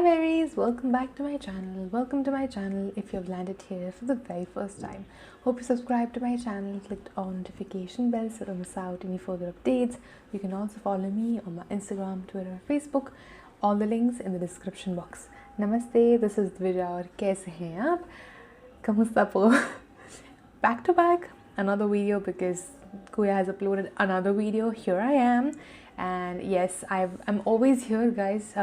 Hi berries, welcome back to my channel. Welcome to my channel if you've landed here for the very first time. Hope you subscribed to my channel, clicked on notification bell so don't miss out any further updates. You can also follow me on my Instagram, Twitter, Facebook. All the links in the description box. Namaste, this is Dwija और कैसे हैं आप? Kamusta po? Back to back, another video because Kuya has uploaded another video. Here I am. And yes, I'm always here, guys.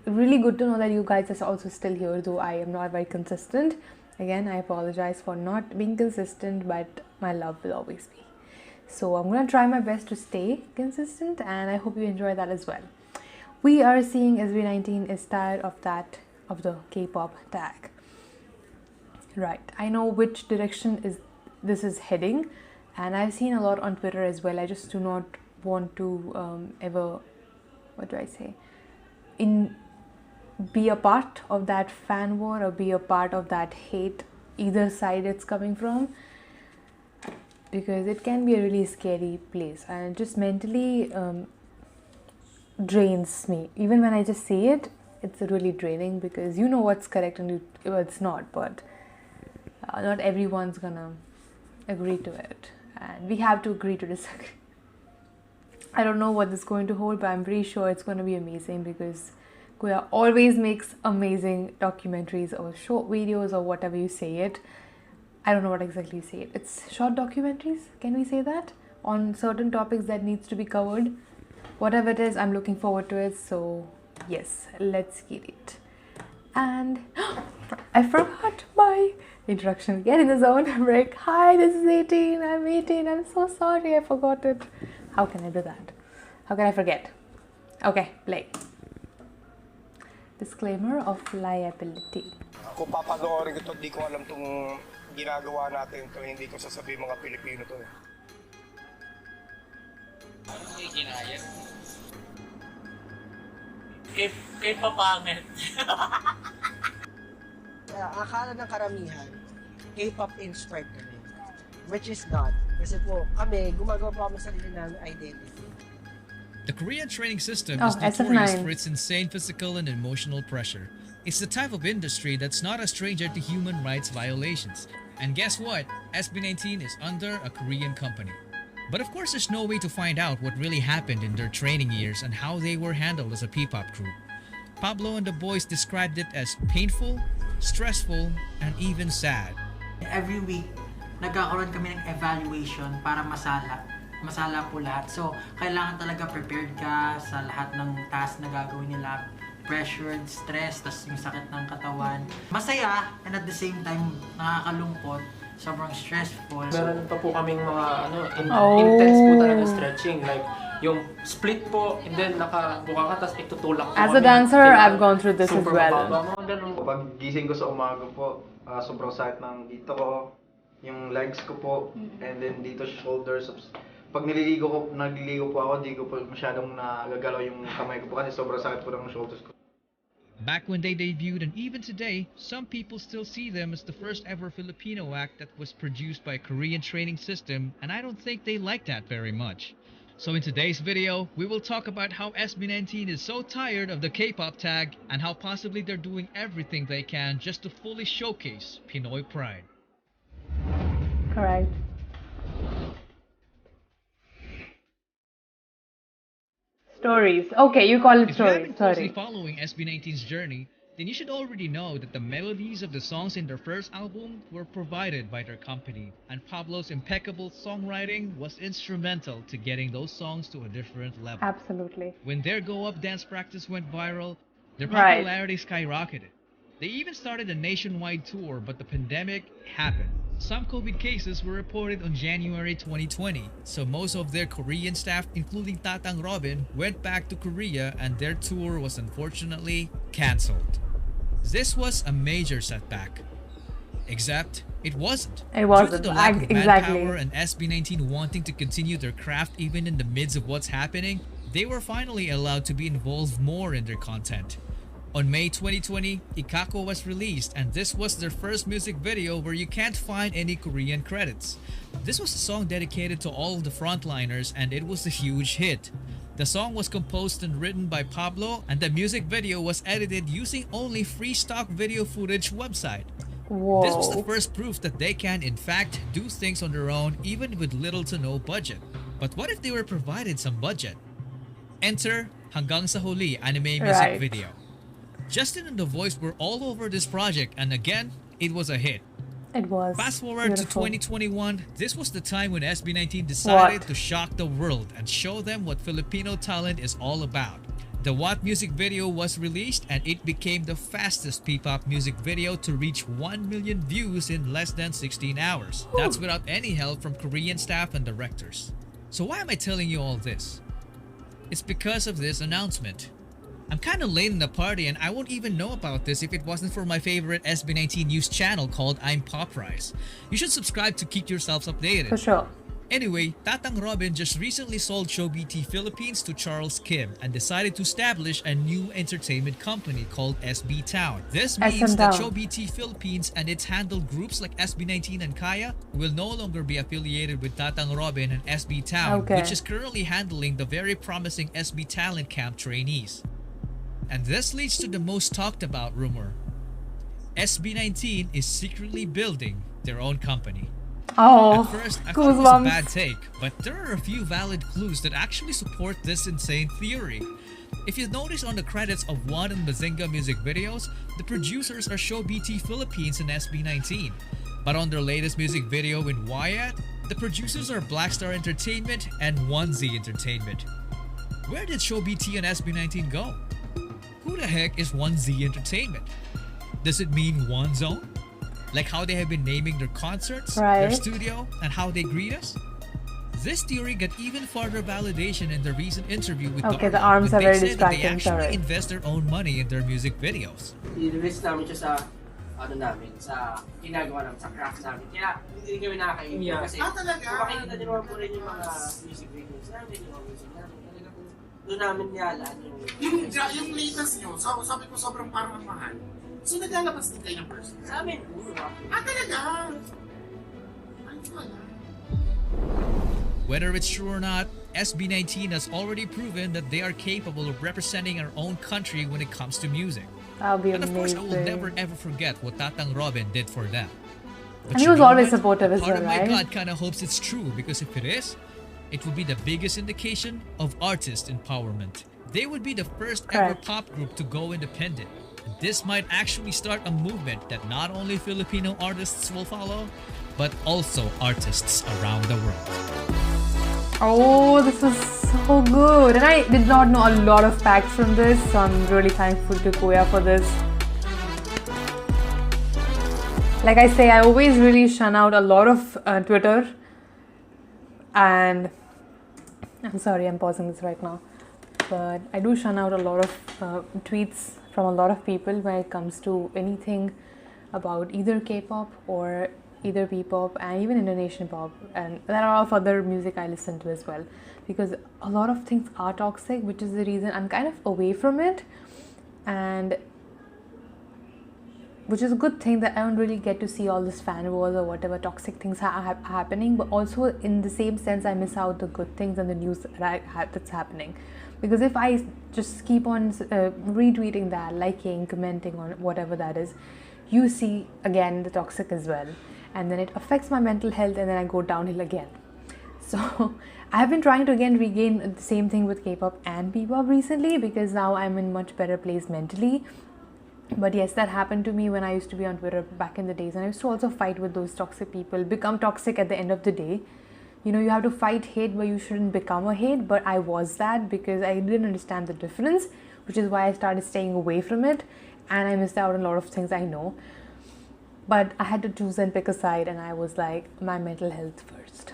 Really good to know that you guys are also still here, though I am not very consistent. Again, I apologize for not being consistent, but my love will always be. So I'm gonna try my best to stay consistent, and I hope you enjoy that as well. We are seeing SB19 is tired of the K-pop tag. Right, I know which direction this is heading, and I've seen a lot on Twitter as well. I just do not want to ever, what do I say, be a part of that fan war or be a part of that hate, either side it's coming from, because it can be a really scary place and just mentally drains me. Even when I just say it, it's really draining because you know what's correct and what's not, but not everyone's gonna agree to it, and we have to agree to disagree. I don't know what this is going to hold, but I'm pretty sure it's going to be amazing because Kuya always makes amazing documentaries or short videos or whatever you say it. I don't know what exactly you say it. It's short documentaries, can we say that? On certain topics that needs to be covered. Whatever it is, I'm looking forward to it. So yes, let's get it. And I forgot my introduction. Get in the zone, break. Hi, this is 18. I'm 18. I'm so sorry, I forgot it. How can I do that? How can I forget? Okay, play. Disclaimer of liability. Kung papanoorin ko to, di ko alam tong ginagawa natin to, hindi ko sasabihin mga Pilipino to. Ano may ginaya? Kay papangit. Akala ng karamihan, K-pop inspired kami. Which is not. Kasi po, kami, gumagawa po kami sa sarili namin identity. The Korean training system is notorious for its insane physical and emotional pressure. It's the type of industry that's not a stranger to human rights violations. And guess what? SB19 is under a Korean company. But of course, there's no way to find out what really happened in their training years and how they were handled as a P-pop group. Pablo and the boys described it as painful, stressful, and even sad. Every week, nagkakaroon kami ng evaluation para masala po lahat. So, kailangan talaga prepared ka sa lahat ng task na gagawin nila. Pressured, stress, tas yung sakit ng katawan. Masaya, and at the same time, nakakalungkot. Sobrang stressful. Meron pa po kaming mga intense po talaga stretching. Like, yung split po, and then nakabuka ka, tapos itutulak po. As a dancer, I've gone through this as well. Pag gising ko sa umaga po, sobrang sakit ng dito ko, yung legs ko po, and then dito shoulders. Pag nagliligo po ako, di ko po masyadong nagagalaw yung kamay ko po kasi sobrang sakit po ng shoulders ko. Back when they debuted and even today, some people still see them as the first ever Filipino act that was produced by a Korean training system, and I don't think they like that very much. So in today's video, we will talk about how SB19 is so tired of the K-pop tag and how possibly they're doing everything they can just to fully showcase Pinoy pride. Correct. Stories. Okay, you call it If you have stories. been closely Sorry. following SB19's journey, then you should already know that the melodies of the songs in their first album were provided by their company, and Pablo's impeccable songwriting was instrumental to getting those songs to a different level. Absolutely. When their Go Up dance practice went viral, their Right. popularity skyrocketed. They even started a nationwide tour, but the pandemic happened. Some COVID cases were reported on January 2020, so most of their Korean staff, including Tatang Robin, went back to Korea and their tour was unfortunately cancelled. This was a major setback. Except, it wasn't. It wasn't. Due to the lack of Exactly. manpower and SB19 wanting to continue their craft even in the midst of what's happening, they were finally allowed to be involved more in their content. On May 2020, Ikako was released, and this was their first music video where you can't find any Korean credits. This was a song dedicated to all of the frontliners, and it was a huge hit. The song was composed and written by Pablo, and the music video was edited using only free stock video footage website. Whoa. This was the first proof that they can, in fact, do things on their own even with little to no budget. But what if they were provided some budget? Enter Hanggang sa Huli anime music video. Justin and The Voice were all over this project, and again, it was a hit. It was. Fast forward beautiful. to 2021, this was the time when SB19 decided to shock the world and show them what Filipino talent is all about. The What music video was released and it became the fastest P-pop music video to reach 1 million views in less than 16 hours. That's without any help from Korean staff and directors. So why am I telling you all this? It's because of this announcement. I'm kind of late in the party and I won't even know about this if it wasn't for my favorite SB19 news channel called I'm Pop Rice. You should subscribe to keep yourselves updated. For sure. Anyway, Tatang Robin just recently sold ShowBT Philippines to Charles Kim and decided to establish a new entertainment company called SB Town. This means that ShowBT Philippines and its handled groups like SB19 and Kaya will no longer be affiliated with Tatang Robin and SB Town, which is currently handling the very promising SB Talent Camp trainees. And this leads to the most talked about rumor. SB19 is secretly building their own company. Oh, at first, I thought it was a bad take, but there are a few valid clues that actually support this insane theory. If you notice on the credits of One and Bazinga music videos, the producers are ShowBT Philippines and SB19. But on their latest music video in Wyatt, the producers are Blackstar Entertainment and 1Z Entertainment. Where did ShowBT and SB19 go? Who the heck is 1Z Entertainment? Does it mean One Zone? Like how they have been naming their concerts, their studio, and how they greet us? This theory got even further validation in the recent interview with Okay, the arms are very distracting. They actually invest their own money in their music videos. I-invest namin siya sa namin, sa ginagawa namin, sa craft namin. Kaya hindi kami nakaka-enjoy kasi kung makikita niyo naman po rin yung mga music videos namin, yung mga music namin. Talaga po, doon namin niyalaan yung latest nyo, sabi ko sobrang parang mahal. So naglalabas din kayo ng person? Sa amin, talaga? Ay, wala. Whether it's true or not, SB19 has already proven that they are capable of representing our own country when it comes to music. That'll be and amazing. of course, I will never ever forget what Tatang Robin did for them. But and he was always supportive as well, right? Part of my God kind of hopes it's true, because if it is, it would be the biggest indication of artist empowerment. They would be the first ever pop group to go independent. This might actually start a movement that not only Filipino artists will follow, but also artists around the world. Oh, this is so good. And I did not know a lot of facts from this, so I'm really thankful to Kuya for this. Like I say, I always really shun out a lot of Twitter. And I'm sorry, I'm pausing this right now. But I do shun out a lot of tweets from a lot of people when it comes to anything about either K-pop or either P-pop and even Indonesian pop, and there are a lot of other music I listen to as well, because a lot of things are toxic, which is the reason I'm kind of away from it, and which is a good thing that I don't really get to see all this fan wars or whatever toxic things happening, but also in the same sense I miss out the good things and the news that's happening. Because if I just keep on retweeting that, liking, commenting on whatever that is, you see again the toxic as well, and then it affects my mental health, and then I go downhill again. So I have been trying to again regain the same thing with K-pop and P-pop recently, because now I'm in much better place mentally. But yes, that happened to me when I used to be on Twitter back in the days, and I used to also fight with those toxic people, become toxic at the end of the day. You know, you have to fight hate, but you shouldn't become a hate. But I was that because I didn't understand the difference, which is why I started staying away from it, and I missed out on a lot of things I know. But I had to choose and pick a side, and I was like, my mental health first.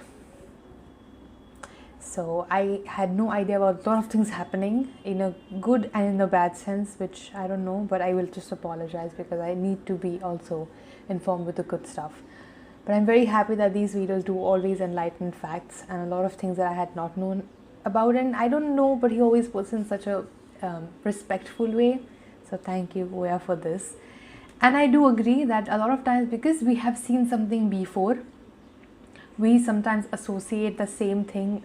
So I had no idea about a lot of things happening in a good and in a bad sense, which I don't know, but I will just apologize because I need to be also informed with the good stuff. But I'm very happy that these videos do always enlighten facts and a lot of things that I had not known about, and I don't know, but he always puts in such a respectful way. So thank you, Oya, for this. And I do agree that a lot of times, because we have seen something before, we sometimes associate the same thing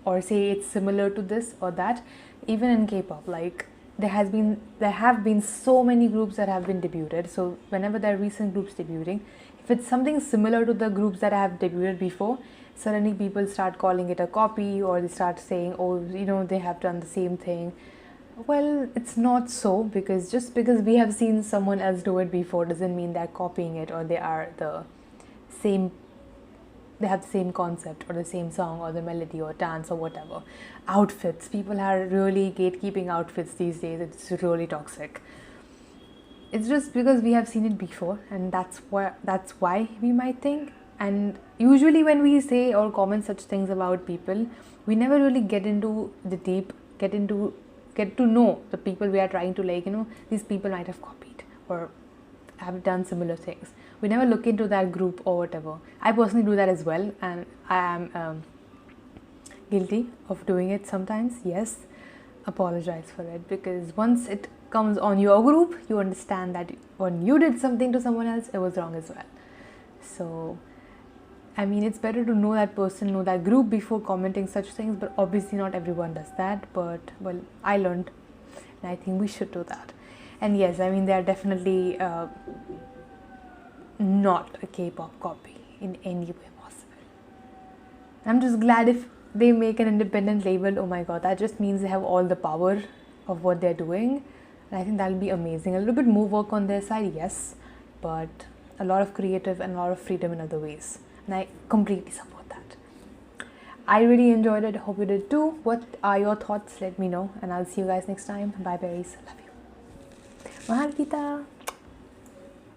or say it's similar to this or that. Even in K-pop, like there have been so many groups that have been debuted. So whenever there are recent groups debuting, if it's something similar to the groups that have debuted before, suddenly people start calling it a copy, or they start saying, oh, they have done the same thing. Well, it's not so, because just because we have seen someone else do it before doesn't mean they're copying it, or they have the same concept or the same song or the melody or dance or whatever. Outfits, people are really gatekeeping outfits these days. It's really toxic. It's just because we have seen it before, and that's why we might think. And usually when we say or comment such things about people, we never really get into the deep, get to know the people we are trying to these people might have copied or have done similar things. We never look into that group or whatever. I personally do that as well, and I am guilty of doing it sometimes. Yes, apologize for it, because once it comes on your group, you understand that when you did something to someone else, it was wrong as well. So I mean, it's better to know that person, know that group before commenting such things, but obviously not everyone does that. But well, I learned, and I think we should do that. And yes, I mean, they are definitely not a K-pop copy in any way possible. I'm just glad if they make an independent label. Oh my god, that just means they have all the power of what they're doing, and I think that'll be amazing. A little bit more work on their side, yes, but a lot of creative and a lot of freedom in other ways, and I completely support that. I really enjoyed it. Hope you did too. What are your thoughts? Let me know, and I'll see you guys next time. Bye berries. Love you. Mahal kita.